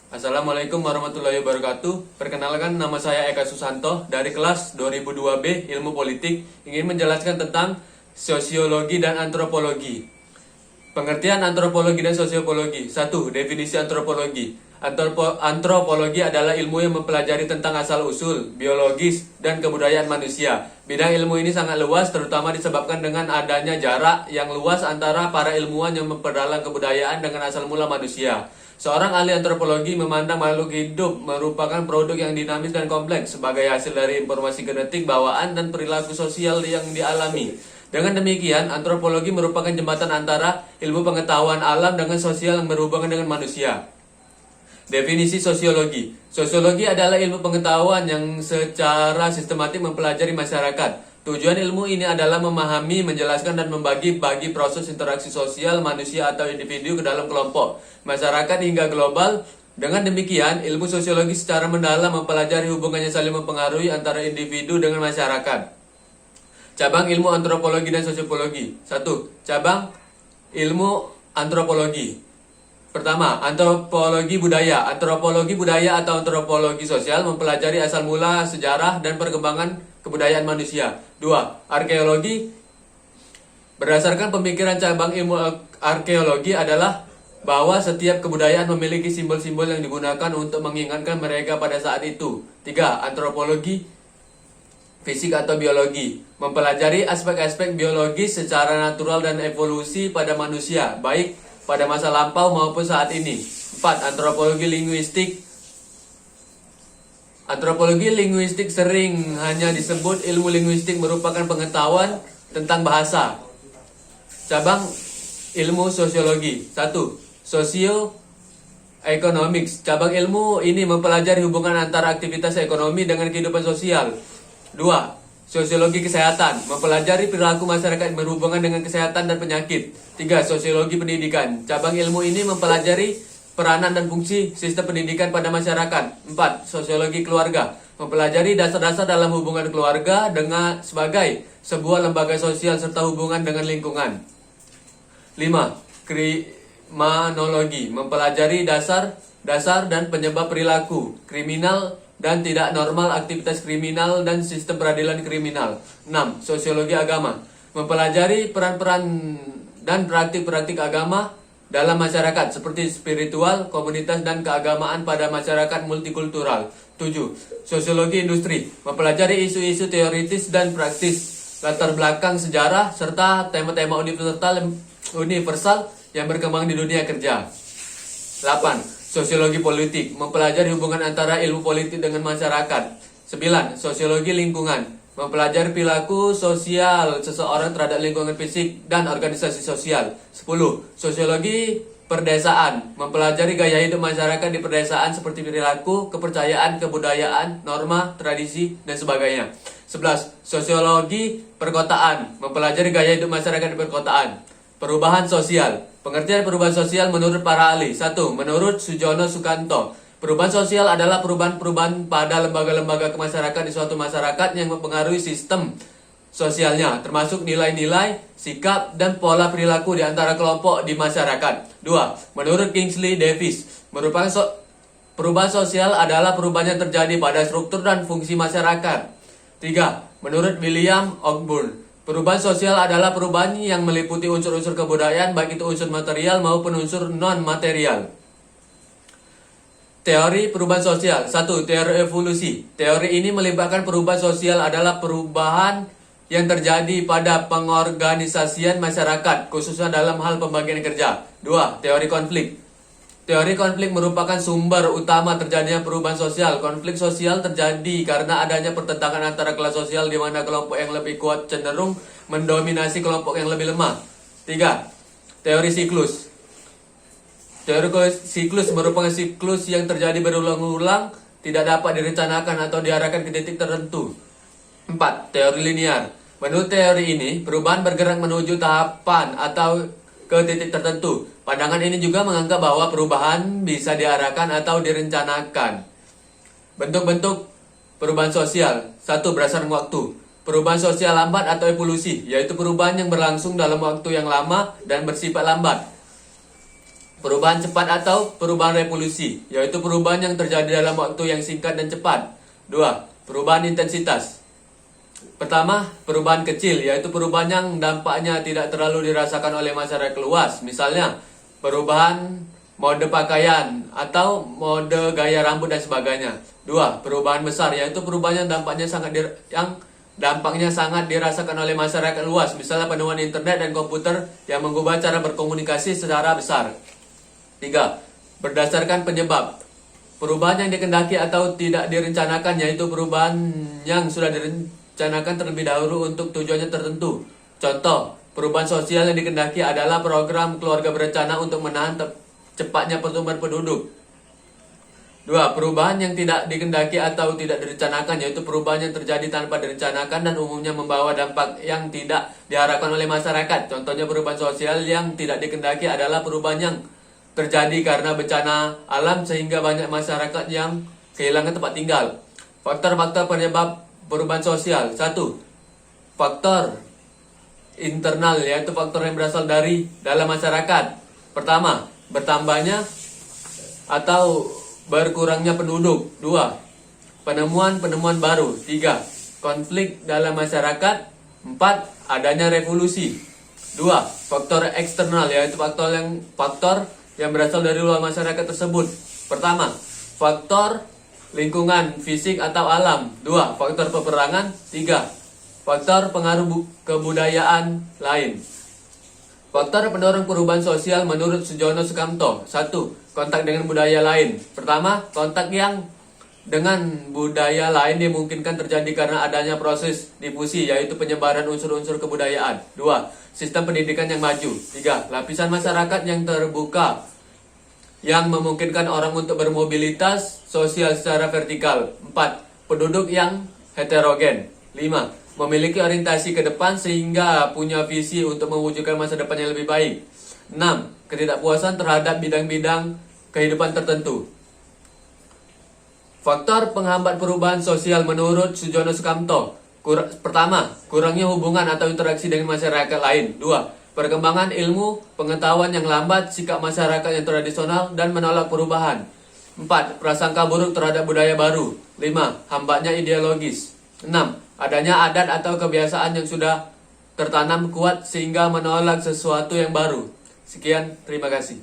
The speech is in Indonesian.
Assalamualaikum warahmatullahi wabarakatuh. Perkenalkan, nama saya Eka Susanto dari kelas 2002B Ilmu Politik, ingin menjelaskan tentang sosiologi dan antropologi. Pengertian antropologi dan sosiologi. 1. Definisi antropologi. Antropologi adalah ilmu yang mempelajari tentang asal-usul, biologis, dan kebudayaan manusia. Bidang ilmu ini sangat luas, terutama disebabkan dengan adanya jarak yang luas antara para ilmuwan yang memperdalam kebudayaan dengan asal mula manusia. Seorang ahli antropologi memandang makhluk hidup merupakan produk yang dinamis dan kompleks sebagai hasil dari informasi genetik, bawaan, dan perilaku sosial yang dialami. Dengan demikian, antropologi merupakan jembatan antara ilmu pengetahuan alam dengan sosial yang berhubungan dengan manusia. Definisi sosiologi. Sosiologi adalah ilmu pengetahuan yang secara sistematik mempelajari masyarakat. Tujuan ilmu ini adalah memahami, menjelaskan, dan membagi-bagi proses interaksi sosial manusia atau individu ke dalam kelompok, masyarakat hingga global. Dengan demikian, ilmu sosiologi secara mendalam mempelajari hubungannya saling mempengaruhi antara individu dengan masyarakat. Cabang ilmu antropologi dan sosiologi. 1. Cabang ilmu antropologi. Pertama, antropologi budaya. Antropologi budaya atau antropologi sosial mempelajari asal mula, sejarah, dan perkembangan kebudayaan manusia. 2. Arkeologi. Berdasarkan pemikiran cabang ilmu arkeologi adalah bahwa setiap kebudayaan memiliki simbol-simbol yang digunakan untuk mengingatkan mereka pada saat itu. 3. Antropologi fisik atau biologi. Mempelajari aspek-aspek biologis secara natural dan evolusi pada manusia, baik pada masa lampau maupun saat ini. 4. Antropologi linguistik. Antropologi linguistik sering hanya disebut ilmu linguistik, merupakan pengetahuan tentang bahasa. Cabang ilmu sosiologi. 1. Socio-economics. Cabang ilmu ini mempelajari hubungan antara aktivitas ekonomi dengan kehidupan sosial. 2. Sosiologi kesehatan. Mempelajari perilaku masyarakat yang berhubungan dengan kesehatan dan penyakit. 3. Sosiologi pendidikan. Cabang ilmu ini mempelajari peranan dan fungsi sistem pendidikan pada masyarakat. 4. Sosiologi keluarga. Mempelajari dasar-dasar dalam hubungan keluarga dengan sebagai sebuah lembaga sosial serta hubungan dengan lingkungan. 5. Kriminologi. Mempelajari dasar dan penyebab perilaku kriminal dan tidak normal, aktivitas kriminal, dan sistem peradilan kriminal. 6. Sosiologi agama. Mempelajari peran-peran dan praktik-praktik agama dalam masyarakat seperti spiritual, komunitas, dan keagamaan pada masyarakat multikultural. 7. Sosiologi industri. Mempelajari isu-isu teoritis dan praktis, latar belakang sejarah, serta tema-tema universal yang berkembang di dunia kerja. 8. Sosiologi politik. Mempelajari hubungan antara ilmu politik dengan masyarakat. 9. Sosiologi lingkungan. Mempelajari perilaku sosial seseorang terhadap lingkungan fisik dan organisasi sosial. 10. Sosiologi perdesaan. Mempelajari gaya hidup masyarakat di perdesaan seperti perilaku, kepercayaan, kebudayaan, norma, tradisi, dan sebagainya. 11. Sosiologi perkotaan. Mempelajari gaya hidup masyarakat di perkotaan. Perubahan sosial. Pengertian perubahan sosial menurut para ahli. 1. Menurut Sujono Sukanto, perubahan sosial adalah perubahan-perubahan pada lembaga-lembaga kemasyarakatan di suatu masyarakat yang mempengaruhi sistem sosialnya, termasuk nilai-nilai, sikap, dan pola perilaku di antara kelompok di masyarakat. 2. Menurut Kingsley Davis, perubahan sosial adalah perubahan yang terjadi pada struktur dan fungsi masyarakat. 3. Menurut William Ogburn, perubahan sosial adalah perubahan yang meliputi unsur-unsur kebudayaan, baik itu unsur material maupun unsur non-material. Teori perubahan sosial. 1. Teori evolusi. Teori ini melibatkan perubahan sosial adalah perubahan yang terjadi pada pengorganisasian masyarakat, khususnya dalam hal pembagian kerja. 2. Teori konflik. Teori konflik merupakan sumber utama terjadinya perubahan sosial. Konflik sosial terjadi karena adanya pertentangan antara kelas sosial di mana kelompok yang lebih kuat cenderung mendominasi kelompok yang lebih lemah. 3. Teori siklus. Teori siklus merupakan siklus yang terjadi berulang-ulang, tidak dapat direncanakan atau diarahkan ke titik tertentu. 4. Teori linear. Menurut teori ini, perubahan bergerak menuju tahapan atau ke titik tertentu. Pandangan ini juga menganggap bahwa perubahan bisa diarahkan atau direncanakan. Bentuk-bentuk perubahan sosial. 1. Berdasarkan waktu. Perubahan sosial lambat atau evolusi, yaitu perubahan yang berlangsung dalam waktu yang lama dan bersifat lambat. Perubahan cepat atau perubahan revolusi, yaitu perubahan yang terjadi dalam waktu yang singkat dan cepat. 2. Perubahan intensitas. Pertama, perubahan kecil, yaitu perubahan yang dampaknya tidak terlalu dirasakan oleh masyarakat luas. Misalnya, perubahan mode pakaian atau mode gaya rambut dan sebagainya. 2. Perubahan besar, yaitu perubahan yang dampaknya sangat dirasakan oleh masyarakat luas. Misalnya penemuan internet dan komputer yang mengubah cara berkomunikasi secara besar. 3. Berdasarkan penyebab. Perubahan yang dikehendaki atau tidak direncanakan, yaitu perubahan yang sudah direncanakan terlebih dahulu untuk tujuannya tertentu. Contoh, perubahan sosial yang dikehendaki adalah program keluarga berencana untuk menahan cepatnya pertumbuhan penduduk. 2. Perubahan yang tidak dikehendaki atau tidak direncanakan, yaitu perubahan yang terjadi tanpa direncanakan dan umumnya membawa dampak yang tidak diharapkan oleh masyarakat. Contohnya perubahan sosial yang tidak dikehendaki adalah perubahan yang terjadi karena bencana alam sehingga banyak masyarakat yang kehilangan tempat tinggal. Faktor-faktor penyebab perubahan sosial. 1. Faktor internal, yaitu faktor yang berasal dari dalam masyarakat. Pertama, bertambahnya atau berkurangnya penduduk. 2. Penemuan-penemuan baru. 3. Konflik dalam masyarakat. 4. Adanya revolusi. 2. Faktor eksternal, yaitu faktor yang berasal dari luar masyarakat tersebut. Pertama, faktor lingkungan, fisik atau alam. 2. Faktor peperangan. 3. Faktor pengaruh kebudayaan lain. Faktor pendorong perubahan sosial menurut Sujono Sukamto. 1. Kontak dengan budaya lain. Pertama, kontak yang dengan budaya lain dimungkinkan terjadi karena adanya proses difusi, yaitu penyebaran unsur-unsur kebudayaan. 2. Sistem pendidikan yang maju. 3. Lapisan masyarakat yang terbuka yang memungkinkan orang untuk bermobilitas sosial secara vertikal. 4. Penduduk yang heterogen. 5. Memiliki orientasi ke depan sehingga punya visi untuk mewujudkan masa depan yang lebih baik. 6. Ketidakpuasan terhadap bidang-bidang kehidupan tertentu. Faktor penghambat perubahan sosial menurut Sujono Sukamto. Pertama, kurangnya hubungan atau interaksi dengan masyarakat lain. 2. Perkembangan ilmu, pengetahuan yang lambat, sikap masyarakat yang tradisional, dan menolak perubahan. 4. Prasangka buruk terhadap budaya baru. 5. Hambatnya ideologis. 6. Adanya adat atau kebiasaan yang sudah tertanam kuat sehingga menolak sesuatu yang baru. Sekian, terima kasih.